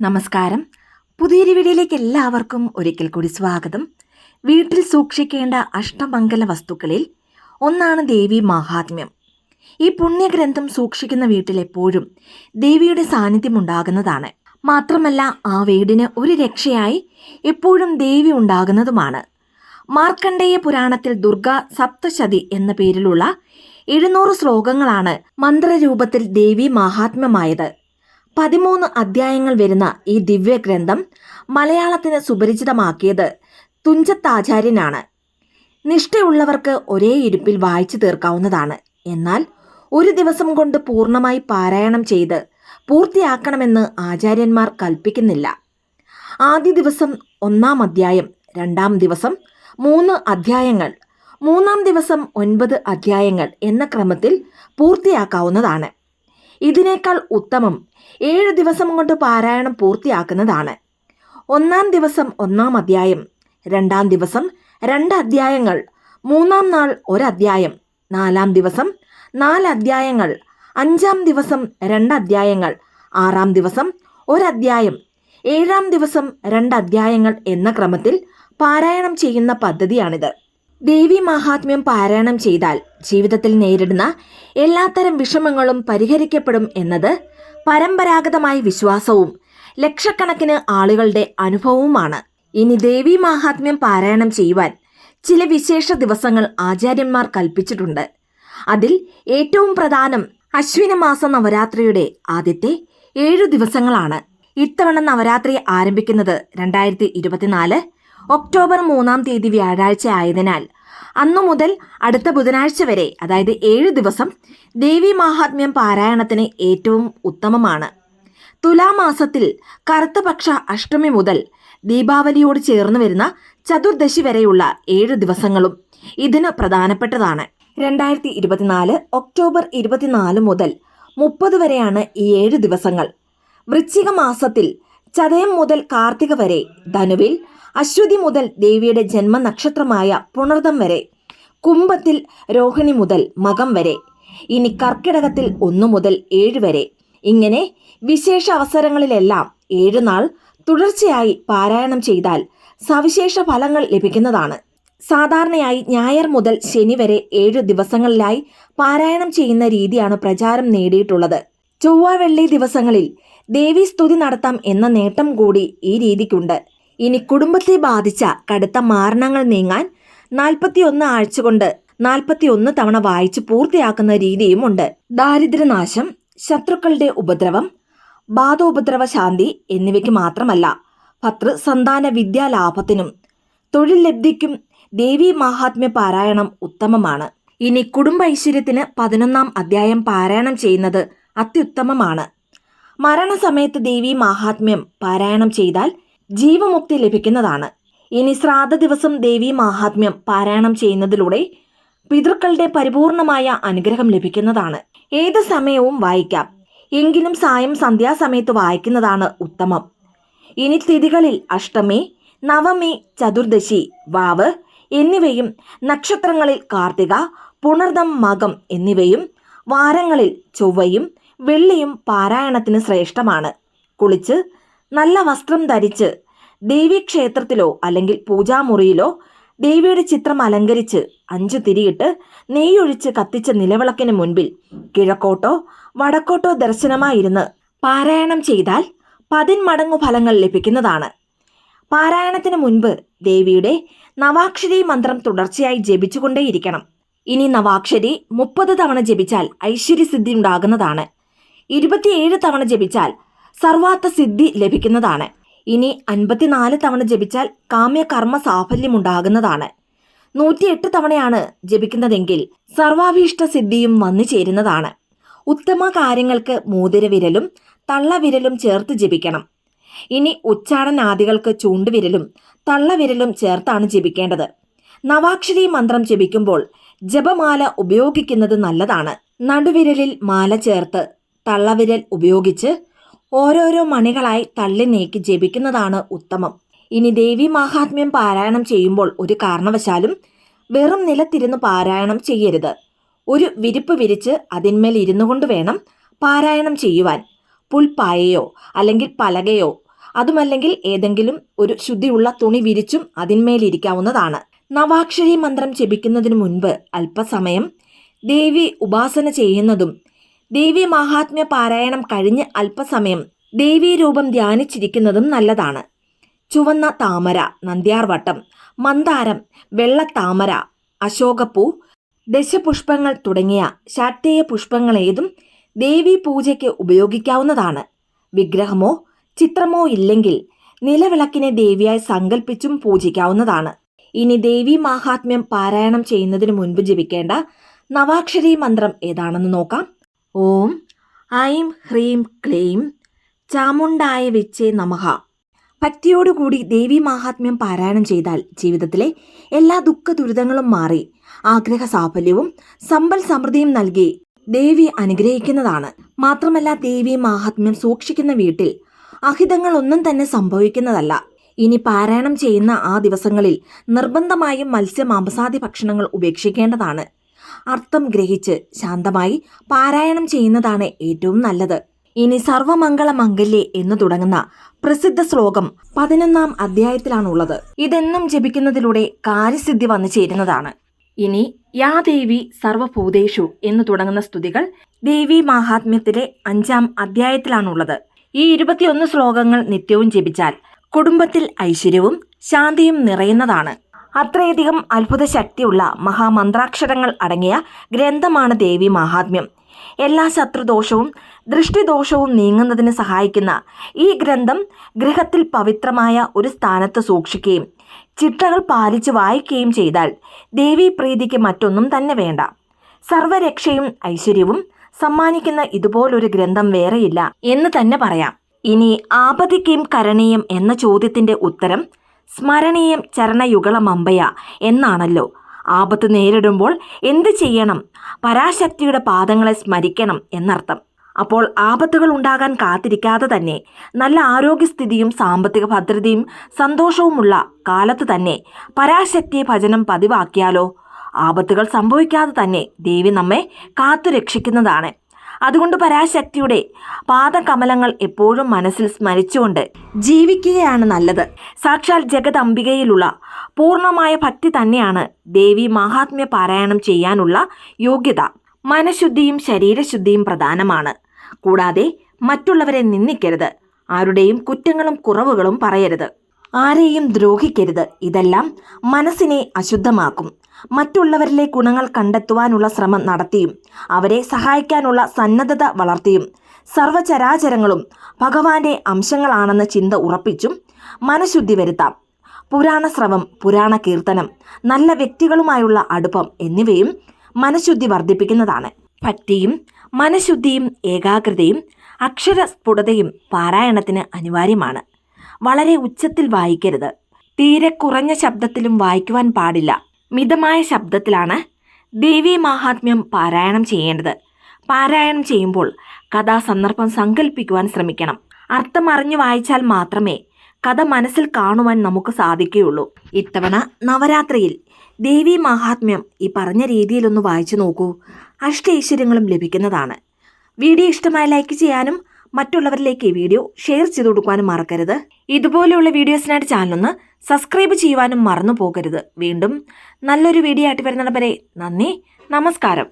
നമസ്കാരം. പുതിയൊരു വീഡിയോയിലേക്ക് എല്ലാവർക്കും ഒരിക്കൽ കൂടി സ്വാഗതം. വീട്ടിൽ സൂക്ഷിക്കേണ്ട അഷ്ടമംഗല വസ്തുക്കളിൽ ഒന്നാണ് ദേവി മാഹാത്മ്യം. ഈ പുണ്യഗ്രന്ഥം സൂക്ഷിക്കുന്ന വീട്ടിൽ എപ്പോഴും ദേവിയുടെ സാന്നിധ്യം ഉണ്ടാകുന്നതാണ്. മാത്രമല്ല ആ വീടിന് ഒരു രക്ഷയായി എപ്പോഴും ദേവി ഉണ്ടാകുന്നതുമാണ്. മാർക്കണ്ഡേയ പുരാണത്തിൽ ദുർഗ സപ്തശതി എന്ന പേരിലുള്ള 700 ശ്ലോകങ്ങളാണ് മന്ത്രരൂപത്തിൽ ദേവി മാഹാത്മ്യമായത്. 13 അധ്യായങ്ങൾ വരുന്ന ഈ ദിവ്യഗ്രന്ഥം മലയാളത്തിന് സുപരിചിതമാക്കിയത് തുഞ്ചത്താചാര്യനാണ്. നിഷ്ഠയുള്ളവർക്ക് ഒരേ ഇരിപ്പിൽ വായിച്ചു തീർക്കാവുന്നതാണ്. എന്നാൽ ഒരു ദിവസം കൊണ്ട് പൂർണ്ണമായി പാരായണം ചെയ്ത് പൂർത്തിയാക്കണമെന്ന് ആചാര്യന്മാർ കൽപ്പിക്കുന്നില്ല. ആദ്യ ദിവസം 1 അധ്യായം, 2 ദിവസം 3 അധ്യായങ്ങൾ, 3 ദിവസം 9 അധ്യായങ്ങൾ എന്ന ക്രമത്തിൽ പൂർത്തിയാക്കാവുന്നതാണ്. ഇതിനേക്കാൾ ഉത്തമം 7 ദിവസം കൊണ്ട് പാരായണം പൂർത്തിയാക്കുന്നതാണ്. 1 ദിവസം 1 അധ്യായം, 2 ദിവസം 2 അധ്യായങ്ങൾ, 3 നാൾ 1 അധ്യായം, 4 ദിവസം 4 അധ്യായങ്ങൾ, 5 ദിവസം 2 അധ്യായങ്ങൾ, 6 ദിവസം 1 അധ്യായം, 7 ദിവസം 2 അധ്യായങ്ങൾ എന്ന ക്രമത്തിൽ പാരായണം ചെയ്യുന്ന പദ്ധതിയാണിത്. ദേവി മാഹാത്മ്യം പാരായണം ചെയ്താൽ ജീവിതത്തിൽ നേരിടുന്ന എല്ലാത്തരം വിഷമങ്ങളും പരിഹരിക്കപ്പെടും എന്നത് പരമ്പരാഗതമായ വിശ്വാസവും ലക്ഷക്കണക്കിന് ആളുകളുടെ അനുഭവവുമാണ്. ഇനി ദേവി മാഹാത്മ്യം പാരായണം ചെയ്യുവാൻ ചില വിശേഷ ദിവസങ്ങൾ ആചാര്യന്മാർ കൽപ്പിച്ചിട്ടുണ്ട്. അതിൽ ഏറ്റവും പ്രധാനം അശ്വിന മാസ നവരാത്രിയുടെ ആദ്യത്തെ 7 ദിവസങ്ങളാണ്. ഇത്തവണ നവരാത്രി ആരംഭിക്കുന്നത് 2024 ഒക്ടോബർ 3 തീയതി വ്യാഴാഴ്ച ആയതിനാൽ അന്നു മുതൽ അടുത്ത ബുധനാഴ്ച വരെ, അതായത് 7 ദിവസം ദേവി മാഹാത്മ്യം പാരായണത്തിന് ഏറ്റവും ഉത്തമമാണ്. തുലാമാസത്തിൽ കറുത്തപക്ഷ അഷ്ടമി മുതൽ ദീപാവലിയോട് ചേർന്ന് വരുന്ന ചതുർദശി വരെയുള്ള 7 ദിവസങ്ങളും ഇതിന് പ്രധാനപ്പെട്ടതാണ്. 2024 ഒക്ടോബർ 24 മുതൽ 30 വരെയാണ് ഈ 7 ദിവസങ്ങൾ. വൃശ്ചിക മാസത്തിൽ ചതയം മുതൽ കാർത്തിക വരെ, ധനുവിൽ അശ്വതി മുതൽ ദേവിയുടെ ജന്മനക്ഷത്രമായ പുണർദം വരെ, കുംഭത്തിൽ രോഹിണി മുതൽ മകം വരെ, ഇനി കർക്കിടകത്തിൽ 1 മുതൽ 7 വരെ. ഇങ്ങനെ വിശേഷ അവസരങ്ങളിലെല്ലാം 7 നാൾ തുടർച്ചയായി പാരായണം ചെയ്താൽ സവിശേഷ ഫലങ്ങൾ ലഭിക്കുന്നതാണ്. സാധാരണയായി ഞായർ മുതൽ ശനി വരെ 7 ദിവസങ്ങളിലായി പാരായണം ചെയ്യുന്ന രീതിയാണ് പ്രചാരം നേടിയിട്ടുള്ളത്. ചൊവ്വ വെള്ളി ദിവസങ്ങളിൽ ദേവി സ്തുതി നടത്താം എന്ന നേട്ടം കൂടി ഈ രീതിക്കുണ്ട്. ഇനി കുടുംബത്തെ ബാധിച്ച കടുത്ത മാരണങ്ങൾ നീങ്ങാൻ 41 ആഴ്ച കൊണ്ട് 41 തവണ വായിച്ച് പൂർത്തിയാക്കുന്ന രീതിയുമുണ്ട്. ദാരിദ്ര്യനാശം, ശത്രുക്കളുടെ ഉപദ്രവം, ബാധോപദ്രവ ശാന്തി എന്നിവയ്ക്ക് മാത്രമല്ല, ഭർതൃസന്താന വിദ്യാലാഭത്തിനും തൊഴിൽ ലബ്ധിക്കും ദേവി മാഹാത്മ്യ പാരായണം ഉത്തമമാണ്. ഇനി കുടുംബ ഐശ്വര്യത്തിന് 11 അധ്യായം പാരായണം ചെയ്യുന്നത് അത്യുത്തമമാണ്. മരണസമയത്ത് ദേവി മാഹാത്മ്യം പാരായണം ചെയ്താൽ ജീവമുക്തി ലഭിക്കുന്നതാണ്. ഇനി ശ്രാദ്ധ ദിവസം ദേവി മാഹാത്മ്യം പാരായണം ചെയ്യുന്നതിലൂടെ പിതൃക്കളുടെ പരിപൂർണമായ അനുഗ്രഹം ലഭിക്കുന്നതാണ്. ഏത് സമയവും വായിക്കാം, എങ്കിലും സായം സന്ധ്യാസമയത്ത് വായിക്കുന്നതാണ് ഉത്തമം. ഇനി തിഥികളിൽ അഷ്ടമി, നവമി, ചതുർദശി, വാവ് എന്നിവയും, നക്ഷത്രങ്ങളിൽ കാർത്തിക, പുണർദം, മകം എന്നിവയും, വാരങ്ങളിൽ ചൊവ്വയും വെള്ളിയും പാരായണത്തിന് ശ്രേഷ്ഠമാണ്. കുളിച്ച് നല്ല വസ്ത്രം ധരിച്ച് ദേവീക്ഷേത്രത്തിലോ അല്ലെങ്കിൽ പൂജാമുറിയിലോ ദേവിയുടെ ചിത്രം അലങ്കരിച്ച് 5 തിരിയിട്ട് നെയ്യൊഴിച്ച് കത്തിച്ച നിലവിളക്കിന് മുൻപിൽ കിഴക്കോട്ടോ വടക്കോട്ടോ ദർശനമായിരുന്ന് പാരായണം ചെയ്താൽ 10 മടങ്ങു ഫലങ്ങൾ ലഭിക്കുന്നതാണ്. പാരായണത്തിന് മുൻപ് ദേവിയുടെ നവാക്ഷരി മന്ത്രം തുടർച്ചയായി ജപിച്ചുകൊണ്ടേയിരിക്കണം. ഇനി നവാക്ഷരി 30 തവണ ജപിച്ചാൽ ഐശ്വര്യസിദ്ധി ഉണ്ടാകുന്നതാണ്. 27 തവണ ജപിച്ചാൽ സർവാർത്ഥ സിദ്ധി ലഭിക്കുന്നതാണ്. ഇനി 54 തവണ ജപിച്ചാൽ കാമ്യകർമ്മ സാഫല്യം ഉണ്ടാകുന്നതാണ്. 108 തവണയാണ് ജപിക്കുന്നതെങ്കിൽ സർവാഭീഷ്ട സിദ്ധിയും വന്നു ചേരുന്നതാണ്. ഉത്തമ കാര്യങ്ങൾക്ക് മോതിരവിരലും തള്ളവിരലും ചേർത്ത് ജപിക്കണം. ഇനി ഉച്ചാടനാദികൾക്ക് ചൂണ്ടുവിരലും തള്ളവിരലും ചേർത്താണ് ജപിക്കേണ്ടത്. നവാക്ഷരി മന്ത്രം ജപിക്കുമ്പോൾ ജപമാല ഉപയോഗിക്കുന്നത് നല്ലതാണ്. നടുവിരലിൽ മാല ചേർത്ത് തള്ളവിരൽ ഉപയോഗിച്ച് ഓരോരോ മണികളായി തള്ളി നീക്കി ജപിക്കുന്നതാണ് ഉത്തമം. ഇനി ദേവി മാഹാത്മ്യം പാരായണം ചെയ്യുമ്പോൾ ഒരു കാരണവശാലും വെറും നിലത്തിരുന്ന് പാരായണം ചെയ്യരുത്. ഒരു വിരിപ്പ് വിരിച്ച് അതിന്മേൽ ഇരുന്നു കൊണ്ട് വേണം പാരായണം ചെയ്യുവാൻ. പുൽപ്പായയോ അല്ലെങ്കിൽ പലകയോ അതുമല്ലെങ്കിൽ ഏതെങ്കിലും ഒരു ശുദ്ധിയുള്ള തുണി വിരിച്ചും അതിന്മേലിരിക്കാവുന്നതാണ്. നവാക്ഷരി മന്ത്രം ജപിക്കുന്നതിനു മുൻപ് അല്പസമയം ദേവി ഉപാസന ചെയ്യുന്നതും ദേവി മഹാത്മ്യ പാരായണം കഴിഞ്ഞ് അല്പസമയം ദേവീ രൂപം ധ്യാനിച്ചിരിക്കുന്നതും നല്ലതാണ്. ചുവന്ന താമര, നന്ദ്യാർവട്ടം, മന്ദാരം, വെള്ളത്താമര, അശോകപ്പൂ, ദശപുഷ്പങ്ങൾ തുടങ്ങിയ ശാക്തേയ പുഷ്പങ്ങളേതും ദേവീ പൂജയ്ക്ക് ഉപയോഗിക്കാവുന്നതാണ്. വിഗ്രഹമോ ചിത്രമോ ഇല്ലെങ്കിൽ നിലവിളക്കിനെ ദേവിയായി സങ്കല്പിച്ചും പൂജിക്കാവുന്നതാണ്. ഇനി ദേവി മാഹാത്മ്യം പാരായണം ചെയ്യുന്നതിന് മുൻപ് ജപിക്കേണ്ട നവാക്ഷരി മന്ത്രം ഏതാണെന്ന് നോക്കാം. ഓം ഐം ഹ്രീം ക്ലീം ചാമുണ്ടായ വിച്ചേ നമഃ. ഭക്തിയോടുകൂടി ദേവി മാഹാത്മ്യം പാരായണം ചെയ്താൽ ജീവിതത്തിലെ എല്ലാ ദുഃഖ ദുരിതങ്ങളും മാറി ആഗ്രഹ സാഫല്യവും സമ്പൽ സമൃദ്ധിയും നൽകി ദേവി അനുഗ്രഹിക്കുന്നതാണ്. മാത്രമല്ല, ദേവി മാഹാത്മ്യം സൂക്ഷിക്കുന്ന വീട്ടിൽ അഹിതങ്ങൾ ഒന്നും തന്നെ സംഭവിക്കുന്നതല്ല. ഇനി പാരായണം ചെയ്യുന്ന ആ ദിവസങ്ങളിൽ നിർബന്ധമായും മാംസാദി ഭക്ഷണങ്ങൾ ഉപേക്ഷിക്കേണ്ടതാണ്. അർത്ഥം ഗ്രഹിച്ച് ശാന്തമായി പാരായണം ചെയ്യുന്നതാണ് ഏറ്റവും നല്ലത്. ഇനി സർവമംഗള മംഗല്യേ എന്ന് തുടങ്ങുന്ന പ്രസിദ്ധ ശ്ലോകം 11-ാം അധ്യായത്തിലാണുള്ളത്. ഇതെന്നും ജപിക്കുന്നതിലൂടെ കാര്യസിദ്ധി വന്നു ചേരുന്നതാണ്. ഇനി യാ ദേവി സർവഭൂതേഷു എന്ന് തുടങ്ങുന്ന സ്തുതികൾ ദേവി മാഹാത്മ്യത്തിലെ 5-ാം അധ്യായത്തിലാണുള്ളത്. ഈ 21 ശ്ലോകങ്ങൾ നിത്യവും ജപിച്ചാൽ കുടുംബത്തിൽ ഐശ്വര്യവും ശാന്തിയും നിറയുന്നതാണ്. അത്രയധികം അത്ഭുത ശക്തിയുള്ള മഹാമന്ത്രാക്ഷരങ്ങൾ അടങ്ങിയ ഗ്രന്ഥമാണ് ദേവി മാഹാത്മ്യം. എല്ലാ ശത്രുദോഷവും ദൃഷ്ടിദോഷവും നീങ്ങുന്നതിന് സഹായിക്കുന്ന ഈ ഗ്രന്ഥം ഗൃഹത്തിൽ പവിത്രമായ ഒരു സ്ഥാനത്ത് സൂക്ഷിക്കുകയും ചിട്ടകൾ പാലിച്ച് വായിക്കുകയും ചെയ്താൽ ദേവീ പ്രീതിക്ക് മറ്റൊന്നും തന്നെ വേണ്ട. സർവരക്ഷയും ഐശ്വര്യവും സമ്മാനിക്കുന്ന ഇതുപോലൊരു ഗ്രന്ഥം വേറെയില്ല എന്ന് തന്നെ പറയാം. ഇനി ആപതിക്കും കരണീയം എന്ന ചോദ്യത്തിന്റെ ഉത്തരം സ്മരണീയം ചരണയുഗളമമ്പയ എന്നാണല്ലോ. ആപത്ത് നേരിടുമ്പോൾ എന്ത് ചെയ്യണം? പരാശക്തിയുടെ പാദങ്ങളെ സ്മരിക്കണം എന്നർത്ഥം. അപ്പോൾ ആപത്തുകൾ ഉണ്ടാകാൻ കാത്തിരിക്കാതെ തന്നെ നല്ല ആരോഗ്യസ്ഥിതിയും സാമ്പത്തിക ഭദ്രതയും സന്തോഷവുമുള്ള കാലത്ത് തന്നെ പരാശക്തിയെ ഭജനം പതിവാക്കിയാലോ? ആപത്തുകൾ സംഭവിക്കാതെ തന്നെ ദേവി നമ്മെ കാത്തുരക്ഷിക്കുന്നതാണ്. അതുകൊണ്ട് പരാശക്തിയുടെ പാദകമലങ്ങൾ എപ്പോഴും മനസ്സിൽ സ്മരിച്ചുകൊണ്ട് ജീവിക്കുകയാണ് നല്ലത്. സാക്ഷാൽ ജഗദംബികയിലുള്ള പൂർണ്ണമായ ഭക്തി തന്നെയാണ് ദേവി മാഹാത്മ്യ പാരായണം ചെയ്യാനുള്ള യോഗ്യത. മനഃശുദ്ധിയും ശരീരശുദ്ധിയും പ്രധാനമാണ്. കൂടാതെ മറ്റുള്ളവരെ നിന്ദിക്കരുത്, ആരുടെയും കുറ്റങ്ങളും കുറവുകളും പറയരുത്, ആരെയും ദ്രോഹിക്കരുത്. ഇതെല്ലാം മനസ്സിനെ അശുദ്ധമാക്കും. മറ്റുള്ളവരിലെ ഗുണങ്ങൾ കണ്ടെത്തുവാനുള്ള ശ്രമം നടത്തിയും അവരെ സഹായിക്കാനുള്ള സന്നദ്ധത വളർത്തിയും സർവചരാചരങ്ങളും ഭഗവാന്റെ അംശങ്ങളാണെന്ന ചിന്ത ഉറപ്പിച്ചും മനഃശുദ്ധി വരുത്താം. പുരാണ ശ്രവം, പുരാണ കീർത്തനം, നല്ല വ്യക്തികളുമായുള്ള അടുപ്പം എന്നിവയും മനഃശുദ്ധി വർദ്ധിപ്പിക്കുന്നതാണ്. ഭക്തിയും മനഃശുദ്ധിയും ഏകാഗ്രതയും അക്ഷരസ്ഫുടതയും പാരായണത്തിന് അനിവാര്യമാണ്. വളരെ ഉച്ചത്തിൽ വായിക്കരുത്, തീരെ കുറഞ്ഞ ശബ്ദത്തിലും വായിക്കുവാൻ പാടില്ല. മിതമായ ശബ്ദത്തിലാണ് ദേവി മാഹാത്മ്യം പാരായണം ചെയ്യേണ്ടത്. പാരായണം ചെയ്യുമ്പോൾ കഥാസന്ദർഭം സങ്കല്പിക്കുവാൻ ശ്രമിക്കണം. അർത്ഥം അറിഞ്ഞു വായിച്ചാൽ മാത്രമേ കഥ മനസ്സിൽ കാണുവാൻ നമുക്ക് സാധിക്കുകയുള്ളൂ. ഇത്തവണ നവരാത്രിയിൽ ദേവി മാഹാത്മ്യം ഈ പറഞ്ഞ രീതിയിലൊന്ന് വായിച്ചു നോക്കൂ. അഷ്ടൈശ്വര്യങ്ങളും ലഭിക്കുന്നതാണ്. വീഡിയോ ഇഷ്ടമായി ലൈക്ക് ചെയ്യാനും മറ്റുള്ളവരിലേക്ക് ഈ വീഡിയോ ഷെയർ ചെയ്ത് കൊടുക്കാനും മറക്കരുത്. ഇതുപോലെയുള്ള വീഡിയോസിനായിട്ട് ചാനലൊന്ന് സബ്സ്ക്രൈബ് ചെയ്യുവാനും മറന്നു പോകരുത്. വീണ്ടും നല്ലൊരു വീഡിയോ ആയിട്ട് വരുന്നിടം വരെ നന്ദി, നമസ്കാരം.